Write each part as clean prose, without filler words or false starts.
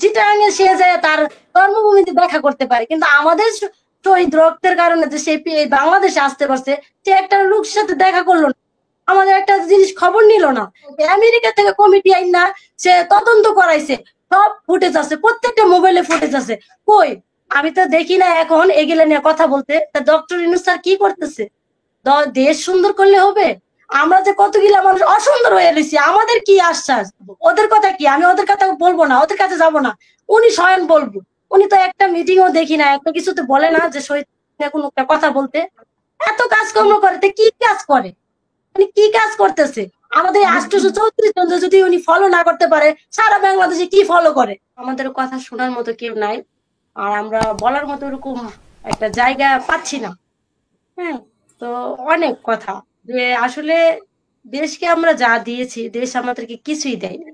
চিটাগাঙে সে যায় তার কর্মভূমিতে দেখা করতে পারে, কিন্তু আমাদের শহীদ রক্তের কারণে যে সে এই বাংলাদেশে আসতে পারছে, সে একটা লোকের সাথে দেখা করলো না, আমাদের একটা জিনিস খবর নিল না। আমেরিকা থেকে কমিটি আইন না, সে তদন্ত করাইছে, সব ফুটেজ আছে, প্রত্যেকটা মোবাইলে ফুটেজ আছে। কই? আমি তো দেখি না এখন এগুলো নিয়ে কথা বলতে। তা ডক্টর ইউনূস স্যার কি করতেছে? দেশ সুন্দর করলে হবে? আমরা যে কতগুলা মানুষ অসুন্দর হয়ে রয়েছি, আমাদের কি আশ্বাস? ওদের কথা কি? আমি ওদের কথা বলবো না, ওদের কাছে যাব না, উনি স্বয়ং বলবো। উনি তো একটা মিটিংও দেখি না, একটা কিছুতে বলে না যে শহীদ কোনো একটা কথা বলতে। এত কাজকর্ম করে, কি কাজ করে? উনি কি কাজ করতেছে? আমাদের 834 জন যদি উনি ফলো না করতে পারে, সারা বাংলাদেশে কি ফলো করে? আমাদের কথা শোনার মতো কেউ নাই, আর আমরা বলার মতো এরকম একটা জায়গা পাচ্ছি না। হ্যাঁ, তো অনেক কথা যে আসলে দেশকে আমরা যা দিয়েছি, দেশ আমাদেরকে কিছুই দেয়নি।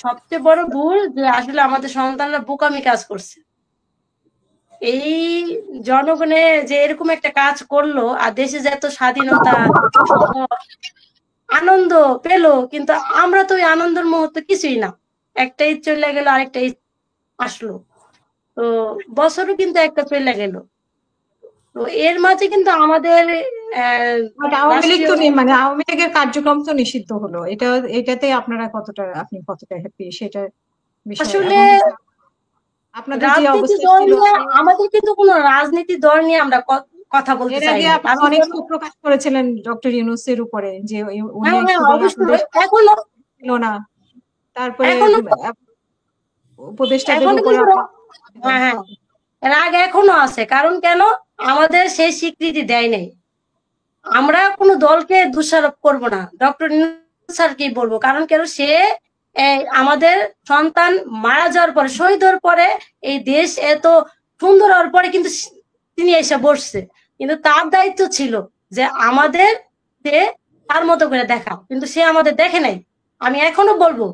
সবচেয়ে বড় ভুল যে আসলে আমাদের সন্তানরা বোকামি কাজ করছে। এই জনগণে যে এরকম একটা কাজ করলো, আর দেশে যে এত স্বাধীনতা আনন্দ পেলো, কিন্তু আমরা তো ওই আনন্দের মুহূর্তে কিছুই না। একটা ঈদ চলে গেল, আরেকটা ঈদ আসলো, তো বছরও কিন্তু একটা চলে গেল। তো এর মাঝে কিন্তু আমাদের আওয়ামী লীগ রাষ্ট্রীয় তো মানে আওয়ামী লীগের কার্যক্রম তো নিষিদ্ধ হলো, এটাতে আপনি কতটা হ্যাপি সেটা বিষয়ে? আসলে এবং আপনাদের যে রাজনীতি অবস্থা দল ছিল, নিয়ে, আমাদের কিন্তু কোনো রাজনীতি দল নিয়ে আমরা কথা বলতে এর চাই আগে না, আপনি কারণ অনেক ক্ষোভ প্রকাশ করেছিলেন ডক্টর ইউনূসের উপরে যে উনি হ্যাঁ হ্যাঁ শুধু অবশ্যই, আপনাদের এখনো ছিল না, তারপরে এখনো উপদেষ্টাদের এখনো উপর কিন্তু আপনার ছিল। হ্যাঁ হ্যাঁ রাগ এখনো আছে, কারণ কেন? আমাদের সেই স্বীকৃতি দেয় নাই। আমরা কোনো দলকে দোষারোপ করব না, ডক্টর স্যারকেই বলবো, কারণ কেন? সে আমাদের সন্তান মারা যাওয়ার পরে, শহীদ হওয়ার পরে, এই দেশ এত সুন্দর হওয়ার পরে কিন্তু তিনি এসে বসছে। কিন্তু তার দায়িত্ব ছিল যে আমাদের তার মতো করে দেখা, কিন্তু সে আমাদের দেখে নাই। আমি এখনো বলবো,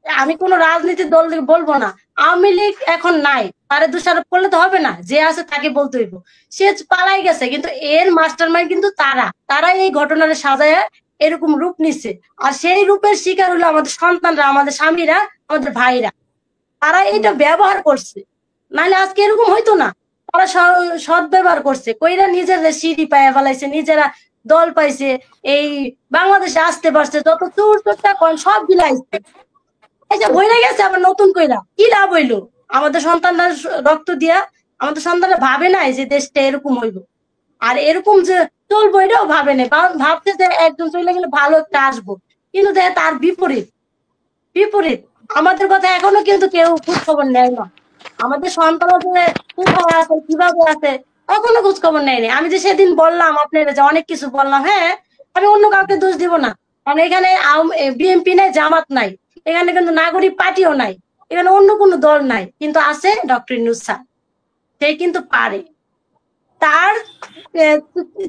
আমি কোনো রাজনীতির দল বলবো না, আওয়ামী লীগ এখন নাই, তারে দোষারোপ করলে তো হবে না, যে আছে তাকে বলতে হইব। সে পালাই গেছে, কিন্তু এর মাস্টার মাইন্ড কিন্তু তারাই এই ঘটনার সাজায় এরকম রূপ নিচ্ছে। আর সেই রূপের শিকার হলো আমাদের সন্তানরা, আমাদের স্বামীরা, আমাদের ভাইরা। তারা এটা ব্যবহার করছে, নাহলে আজকে এরকম হইতো না। তারা সৎ ব্যবহার করছে, কইরা নিজেরা সিঁড়ি পায়ে ফেলাইছে, নিজেরা দল পাইছে, এই বাংলাদেশে আসতে পারছে, যত চোর চোরটা কন সব বিলাইছে। এই যে বইরা গেছে আবার নতুন কইরা, কি লাভ হইলো? আমাদের সন্তানরা রক্ত দিয়া, আমাদের সন্তানরা ভাবে নাই যে দেশটা এরকম হইলো, আর এরকম যে চলবো এটাও ভাবে নাই। ভাবছে যে একজন চলে গেলে ভালো একটা আসবো, কিন্তু তার বিপরীত। বিপরীত আমাদের কথা এখনো কিন্তু কেউ খোঁজ খবর নেয় না। আমাদের সন্তানরা যে কোথায় আছে, কিভাবে আছে, এখনো খোঁজ খবর নেয়নি। আমি যে সেদিন বললাম আপনারা যে অনেক কিছু বললাম, হ্যাঁ, আমি অন্য কাউকে দোষ দিব না, কারণ এখানে বিএনপি নাই, জামাত নাই, এখানে কিন্তু নাগরিক পার্টিও নাই, এখানে অন্য কোনো দল নাই, কিন্তু আছে ডক্টর ইউনূস স্যার। সে কিন্তু পারে। তার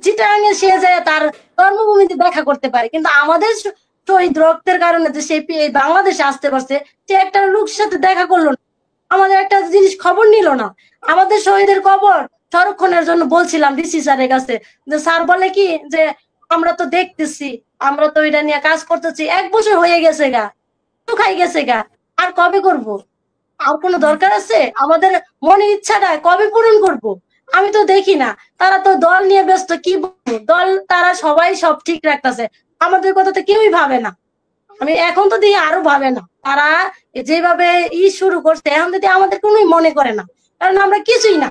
চিটাগাঙে সে যায় তার কর্মভূমিতে দেখা করতে পারে, কিন্তু আমাদের শহীদ রক্তের কারণে যে সে এই বাংলাদেশে আসতে পারছে, সে একটা লোকের সাথে দেখা করলো না, আমাদের একটা জিনিস খবর নিল না। আমাদের শহীদের কবর সংরক্ষণের জন্য বলছিলাম ডিসি স্যারের কাছে, যে স্যার বলে কি যে আমরা তো দেখতেছি, আমরা তো এটা নিয়ে কাজ করতেছি, 1 বছর হয়ে গেছে গা, শুকাই গেছে গা, আর কবে করব? আর কোনো দরকার আছে? আমাদের মনের ইচ্ছাটা কবে পূরণ করব? আমি তো দেখি না, তারা তো দল নিয়ে ব্যস্ত। কি বলবো, দল তারা সবাই সব ঠিক রাখতেছে, আমাদের কথা তো কেউই ভাবে না। আমি এখন তো দিয়ে আরো ভাবে না, তারা যেভাবে শুরু করছে, এখন যদি আমাদের কোনো মনে করে না, কারণ আমরা কিছুই না,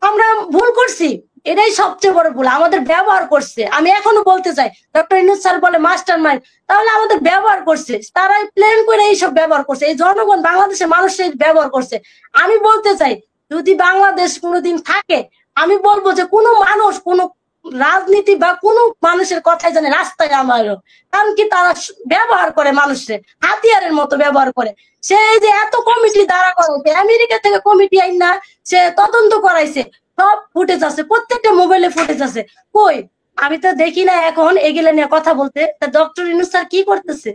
আমরা ভুল করছি। এটাই সবচেয়ে বড় ভুল, আমাদের ব্যবহার করছে। আমি এখনো বলতে চাই, ডক্টর ইউনূস স্যার বলে মাস্টার মাইন্ড, তাহলে আমাদের ব্যবহার করছে, তারাই প্ল্যান করে এইসব ব্যবহার করছে, এই জনগণ বাংলাদেশের মানুষের ব্যবহার করছে। আমি বলতে চাই, যদি বাংলাদেশ কোনোদিন থাকে, আমি বলবো যে কোনো মানুষ, কোনো রাজনীতি বা কোনো মানুষের কথাই জানে রাস্তায় আমারও, কারণ কি তারা ব্যবহার করে মানুষের হাতিয়ারের মতো ব্যবহার করে। সেই যে এত কমিটি দাঁড়া করাইছে, আমেরিকা থেকে কমিটি আইন না, সে তদন্ত করাইছে, সব ফুটেজ আছে, প্রত্যেকটা মোবাইলে ফুটেজ আছে। কই? আমি তো দেখি না এখন এগুলো নিয়ে কথা বলতে। তা ডক্টর ইউনূস স্যার কি করতেছে?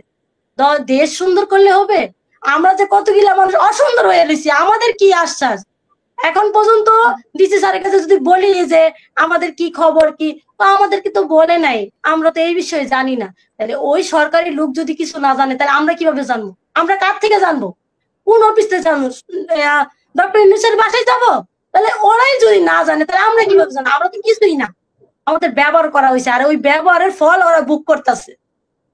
দেশ সুন্দর করলে হবে? আমরা যে কতগুলা মানুষ অসুন্দর হয়ে রয়েছি, আমাদের কি আশ্বাস? এখন পর্যন্ত ডিসি স্যারের কাছে যদি বলি যে আমাদের কি খবর, কি, তো আমাদেরকে তো বলে নাই, আমরা তো এই বিষয়ে জানি না। তাহলে ওই সরকারি লোক যদি কিছু না জানে, তাহলে আমরা কিভাবে জানবো? আমরা কার থেকে জানবো? কোন অফিসে জানো, ডক্টর ইউনূসের বাসায় যাবো? তাহলে ওরাই যদি না জানে তাহলে আমরা কিভাবে জানো? আমরা তো কিছুই না, আমাদের ব্যবহার করা হয়েছে, আর ওই ব্যবহারের ফল ওরা ভোগ করতেছে,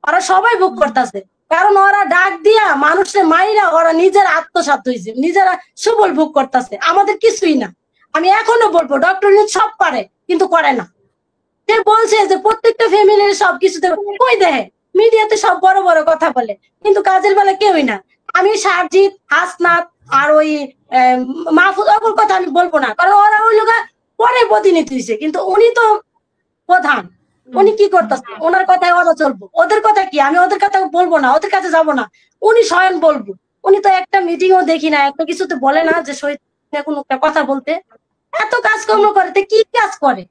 ওরা সবাই ভোগ করতেছে। কারণ ওরা ডাক দিয়া মানুষের মাইরা ওরা নিজের আত্মসাৎ হয়েছে, নিজেরা সুবল ভোগ করতেছে, আমাদের কিছুই না। আমি এখনো বলবো ডক্টর ইউনূস সব পারে কিন্তু করে না। সে বলছে যে প্রত্যেকটা ফ্যামিলির সবকিছুতে কই দেখে, মিডিয়াতে সব বড় বড় কথা বলে কিন্তু কাজের বেলা কেউই না। আমি সারজিৎ, হাসনাত আর ওই মাহফুজ অকুর কথা আমি বলবো না, কারণ ওরা ওই লোক পরে প্রতিনিধি হয়েছে, কিন্তু উনি তো প্রধান। উনি কি করতেছে, ওনার কথায় ওরা চলবো, ওদের কথা কি আমি ওদের কথা বলবো না, ওদের কাছে যাবো না, উনি স্বয়ং বলবো। উনি তো একটা মিটিংও দেখি না, একটা কিছুতে বলে না যে শহীদ কোনো একটা কথা বলতে। এত কাজকর্ম করে, তো কি কাজ করে,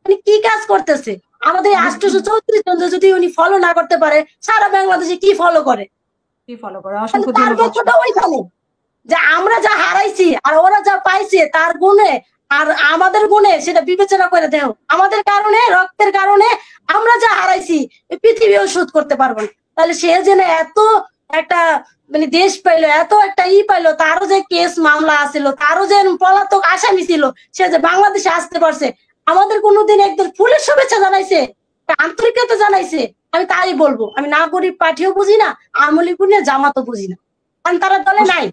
উনি কি কাজ করতেছে? আমাদের 834 জন যদি উনি ফলো না করতে পারে, সারা বাংলাদেশে কি ফলো করে? কি ফলো করে? অসংখ্য তার ধন্যবাদ। পক্ষটা ওইখানে যে আমরা যা হারাইছি আর ওরা যা পাইছে তার গুণে আর আমাদের গুণে সেটা বিবেচনা করে দেও। আমাদের কারণে, রক্তের কারণে আমরা যা হারাইছি পৃথিবীও শোধ করতে পারবো না। তাহলে সে যেন এত একটা মানে দেশ পাইলো, এত একটা পাইলো, তারও যে কেস মামলা আছিল, তারও যে পলাতক আসামি ছিল, সে যে বাংলাদেশে আসতে পারছে, আমাদের কোনোদিন একদম ফুলের শুভেচ্ছা জানাইছে, আন্তরিকতা জানাইছে? আমি তাই বলবো, আমি নাগরিক পার্টিও বুঝি না, আওয়ামী লীগ নিয়ে জামাতও বুঝি না, কারণ তারা দলে নাই।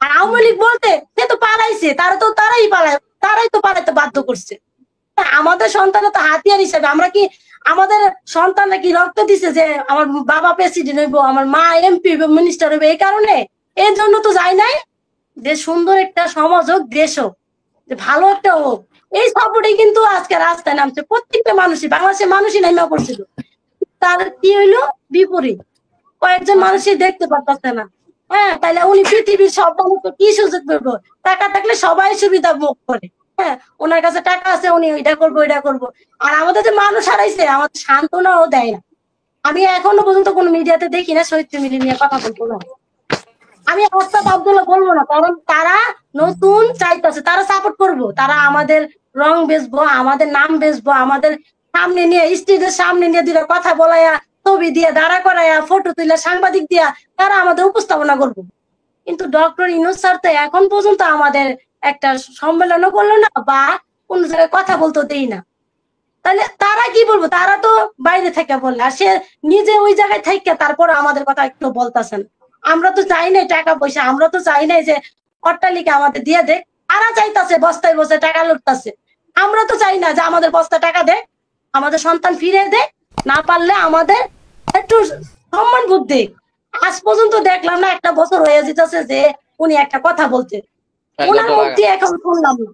আর আওয়ামী লীগ বলতে সে তো পালাইছে, তারাই তো পালাইতে বাধ্য করছে। আমাদের সন্তান তো হাতিয়ার হিসেবে, আমরা কি আমাদের সন্তান কি রক্ত দিছে যে আমার বাবা প্রেসিডেন্ট হইব, আমার মা এমপি হইব, মিনিস্টার হইব? এই কারণে, এর জন্য তো যাই নাই যে সুন্দর একটা সমাজ হোক, দেশ হোক, যে ভালো একটা হোক। এই সাপোর্টে কিন্তু আজকে রাস্তায় নামছে প্রত্যেকটা মানুষই, বাংলাদেশের মানুষই নামা পড়ছিল। তার কি হইলো বিপরীত, কয়েকজন মানুষই দেখতে পারতেছে না। হ্যাঁ, তাহলে উনি পৃথিবীর সব মানুষকে কি সুযোগ করবো? টাকা থাকলে সবাই সুবিধা ভোগ করে। হ্যাঁ, ওনার কাছে টাকা আছে, উনি ওইটা করবো ওইটা করবো। আর আমাদের যে মানুষ হারাইছে, আমাদের সান্ত্বনাও দেয় না। আমি এখনো পর্যন্ত কোনো মিডিয়াতে দেখি না শহীদ ফ্যামিলি নিয়ে কথা বলবো না। আমি ওস্তাদ আব্দুল্লাহ বলবো না, কারণ তারা নতুন চাইতেছে, তারা সাপোর্ট করবো, তারা আমাদের রং বেচবো, আমাদের নাম বেচবো, আমাদের সামনে নিয়ে, স্টেজের সামনে নিয়ে দিলে কথা বলাইয়া, ছবি দিয়ে দাঁড়া করাইয়া, ফটো তুলে সাংবাদিক দিয়া তারা আমাদের উপস্থাপনা করবো। কিন্তু ডক্টর ইউনূস স্যার তো এখন পর্যন্ত আমাদের একটা সম্মেলনও করলো না, বা কোন জায়গায় কথা বলতে দেই না। তাহলে তারা কি বলবো? তারা তো বাইরে থেকে বললে, আর সে নিজে ওই জায়গায় থেকে তারপর আমাদের কথা একটু বলতেছেন। আমরা তো চাই নাই টাকা পয়সা, আমরা তো চাই নাই যে অট্টালিকা আমাদের দিয়ে দেয়। তারা চাইতাছে বস্তায় বস্তায় টাকা লুটতাছে। আমরা তো চাই না যে আমাদের বস্তা টাকা দেয়, আমাদের সন্তান ফিরে দেয়, না পারলে আমাদের একটু সম্মান বুদ্ধি। আজ পর্যন্ত দেখলাম না, একটা বছর হয়ে যেতেছে যে উনি একটা কথা বলতে, ওনার মুক্তি এখন শুনলাম না।